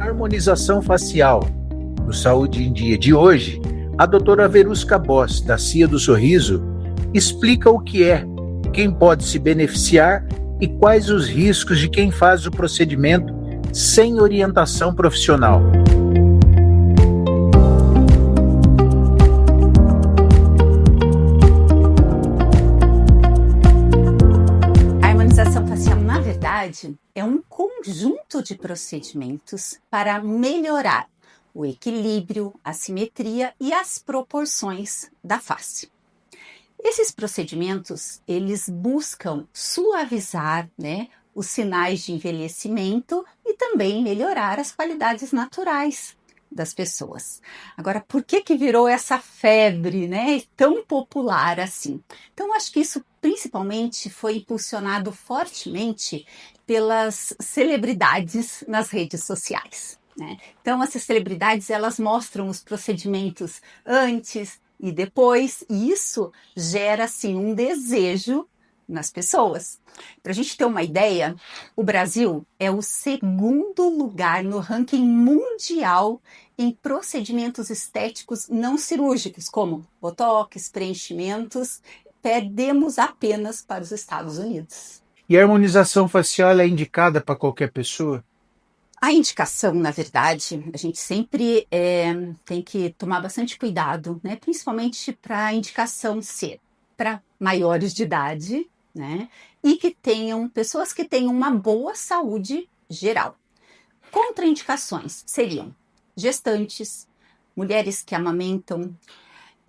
Harmonização facial. No Saúde em Dia de hoje, a doutora Verusca Boss, da CIA do Sorriso, explica o que é, quem pode se beneficiar e quais os riscos de quem faz o procedimento sem orientação profissional. A harmonização facial, na verdade, é um conjunto de procedimentos para melhorar o equilíbrio, a simetria e as proporções da face. Esses procedimentos, eles buscam suavizar, os sinais de envelhecimento e também melhorar as qualidades naturais das pessoas. Agora, por que virou essa febre, tão popular assim? Então, acho que isso principalmente foi impulsionado fortemente pelas celebridades nas redes sociais. Então, essas celebridades, elas mostram os procedimentos antes e depois, e isso gera, assim, um desejo nas pessoas. Para a gente ter uma ideia, o Brasil é o segundo lugar no ranking mundial em procedimentos estéticos não cirúrgicos, como botox, preenchimentos, perdemos apenas para os Estados Unidos. E a harmonização facial é indicada para qualquer pessoa? A indicação, na verdade, a gente sempre tem que tomar bastante cuidado, principalmente para a indicação ser para maiores de idade, e que tenham pessoas que tenham uma boa saúde geral. Contraindicações seriam gestantes, mulheres que amamentam,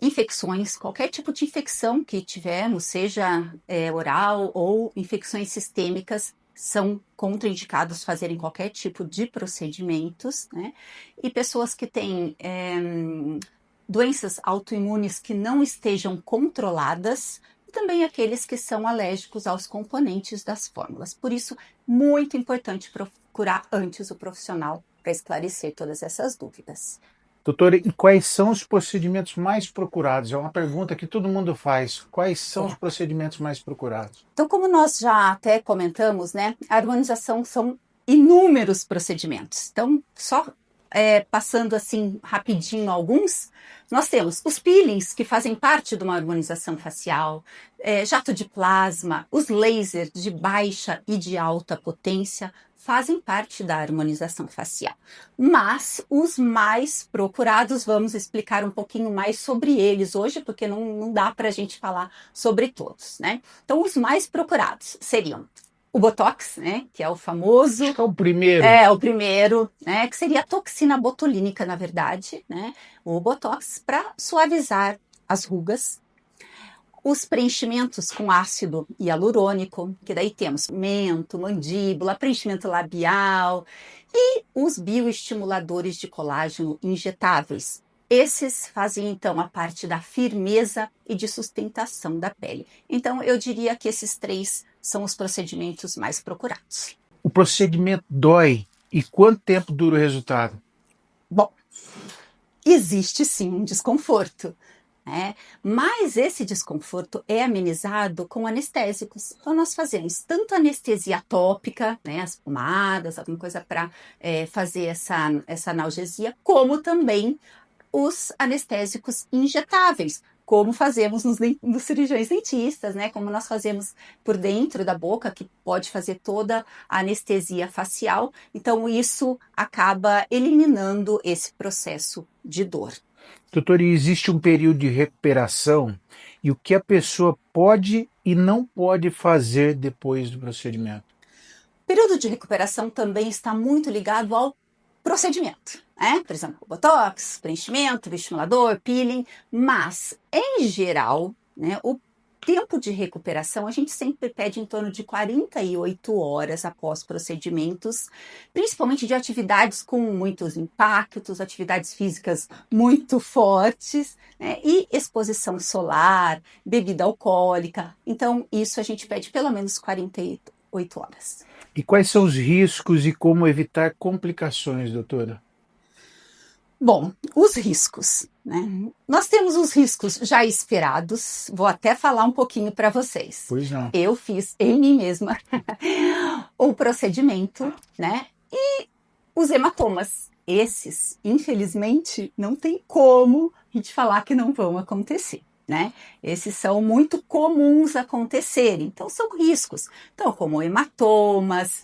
infecções, qualquer tipo de infecção que tivermos, seja oral ou infecções sistêmicas, são contraindicados fazerem qualquer tipo de procedimentos, e pessoas que têm doenças autoimunes que não estejam controladas, e também aqueles que são alérgicos aos componentes das fórmulas. Por isso, muito importante procurar antes o profissional para esclarecer todas essas dúvidas. Doutora, e quais são os procedimentos mais procurados? É uma pergunta que todo mundo faz. Quais são os procedimentos mais procurados? Então, como nós já até comentamos, a harmonização são inúmeros procedimentos. Então, só passando assim rapidinho alguns, nós temos os peelings, que fazem parte de uma harmonização facial, jato de plasma, os lasers de baixa e de alta potência, fazem parte da harmonização facial. Mas os mais procurados, vamos explicar um pouquinho mais sobre eles hoje, porque não dá para a gente falar sobre todos, Então, os mais procurados seriam o Botox, que é o famoso... Acho que é o primeiro. É, o primeiro, que seria a toxina botulínica, na verdade, o Botox, para suavizar as rugas. Os preenchimentos com ácido hialurônico, que daí temos mento, mandíbula, preenchimento labial e os bioestimuladores de colágeno injetáveis. Esses fazem, então, a parte da firmeza e de sustentação da pele. Então, eu diria que esses três são os procedimentos mais procurados. O procedimento dói e quanto tempo dura o resultado? Bom, existe sim um desconforto, mas esse desconforto é amenizado com anestésicos. Então, nós fazemos tanto anestesia tópica, as pomadas, alguma coisa para fazer essa analgesia, como também os anestésicos injetáveis, como fazemos nos cirurgiões dentistas, como nós fazemos por dentro da boca, que pode fazer toda a anestesia facial. Então, isso acaba eliminando esse processo de dor. Doutor, e existe um período de recuperação e o que a pessoa pode e não pode fazer depois do procedimento? O período de recuperação também está muito ligado ao procedimento, por exemplo, botox, preenchimento, bioestimulador, peeling, mas, em geral, o tempo de recuperação a gente sempre pede em torno de 48 horas após procedimentos, principalmente de atividades com muitos impactos, atividades físicas muito fortes, e exposição solar, bebida alcoólica. Então, isso a gente pede pelo menos 48 horas. E quais são os riscos e como evitar complicações, doutora? Bom, os riscos, Nós temos os riscos já esperados, vou até falar um pouquinho para vocês. Pois não. Eu fiz em mim mesma o procedimento, e Os hematomas, esses, infelizmente, não tem como a gente falar que não vão acontecer, né? Esses são muito comuns acontecerem, então são riscos. Então, como hematomas,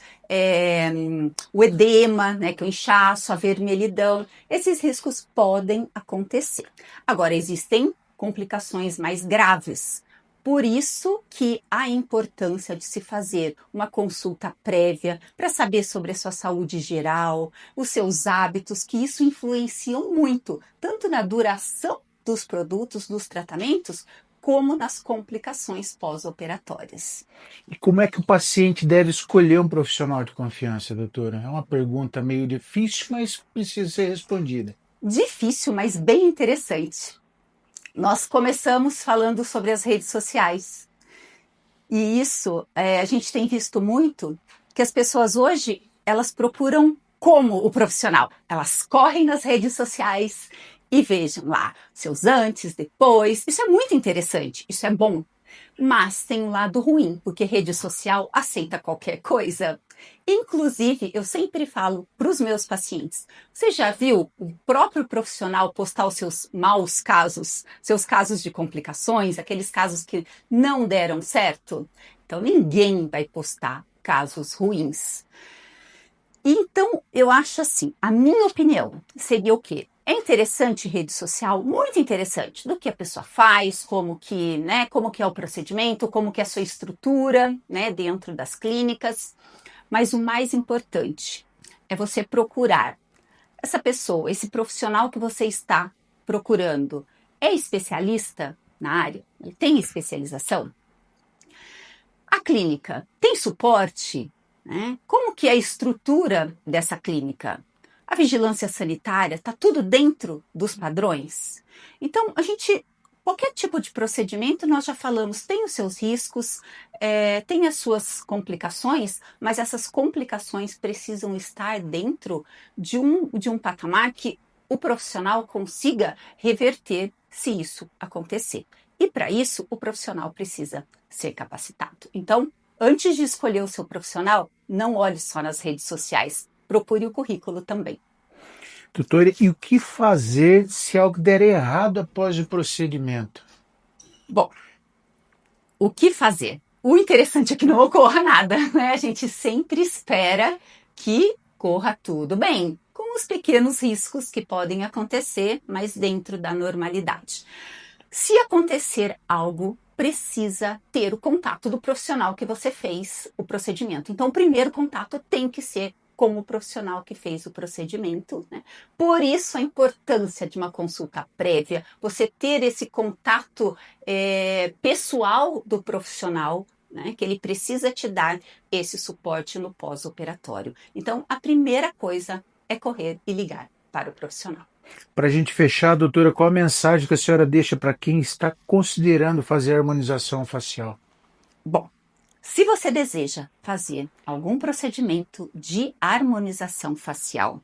o edema, né, que é o inchaço, a vermelhidão, esses riscos podem acontecer. Agora, existem complicações mais graves. Por isso que a importância de se fazer uma consulta prévia para saber sobre a sua saúde geral, os seus hábitos, que isso influenciam muito, tanto na duração dos produtos, dos tratamentos, como nas complicações pós-operatórias. E como é que o paciente deve escolher um profissional de confiança, doutora? É uma pergunta meio difícil, mas precisa ser respondida. Difícil, mas bem interessante. Nós começamos falando sobre as redes sociais. E isso, a gente tem visto muito que as pessoas hoje, elas procuram como o profissional. Elas correm nas redes sociais e vejam lá seus antes, depois. Isso é muito interessante, isso é bom. Mas tem um lado ruim, porque rede social aceita qualquer coisa. Inclusive, eu sempre falo para os meus pacientes, você já viu o próprio profissional postar os seus maus casos, seus casos de complicações, aqueles casos que não deram certo? Então, ninguém vai postar casos ruins. Então, eu acho assim, a minha opinião seria o quê? É interessante rede social, muito interessante, do que a pessoa faz, como que é o procedimento, como que é a sua estrutura, né, dentro das clínicas. Mas o mais importante é você procurar essa pessoa, esse profissional que você está procurando. É especialista na área? Ele tem especialização? A clínica tem suporte? Né? Como que é a estrutura dessa clínica? A vigilância sanitária está tudo dentro dos padrões? Então, qualquer tipo de procedimento, nós já falamos, tem os seus riscos, tem as suas complicações, mas essas complicações precisam estar dentro de um patamar que o profissional consiga reverter se isso acontecer. E para isso, o profissional precisa ser capacitado. Então, antes de escolher o seu profissional, não olhe só nas redes sociais, procure o currículo também. Doutora, e o que fazer se algo der errado após o procedimento? Bom, o que fazer? O interessante é que não ocorra nada, né? A gente sempre espera que corra tudo bem, com os pequenos riscos que podem acontecer, mas dentro da normalidade. Se acontecer algo, precisa ter o contato do profissional que você fez o procedimento. Então, o primeiro contato tem que ser com o profissional que fez o procedimento, né? Por isso a importância de uma consulta prévia, você ter esse contato pessoal do profissional, né? Que ele precisa te dar esse suporte no pós-operatório. Então, a primeira coisa é correr e ligar para o profissional. Para a gente fechar, doutora, qual a mensagem que a senhora deixa para quem está considerando fazer a harmonização facial? Bom, se você deseja fazer algum procedimento de harmonização facial,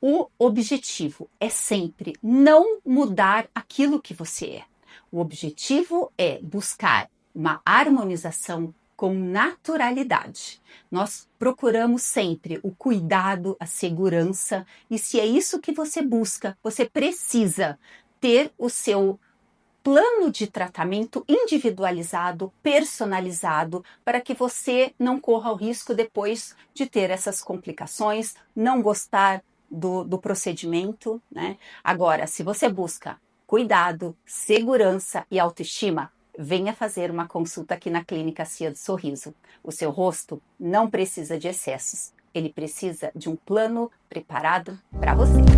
o objetivo é sempre não mudar aquilo que você é. O objetivo é buscar uma harmonização com naturalidade. Nós procuramos sempre o cuidado, a segurança, e se é isso que você busca, você precisa ter o seu plano de tratamento individualizado, personalizado, para que você não corra o risco depois de ter essas complicações, não gostar do procedimento, né? Agora, se você busca cuidado, segurança e autoestima, venha fazer uma consulta aqui na Clínica Cia do Sorriso. O seu rosto não precisa de excessos, ele precisa de um plano preparado para você.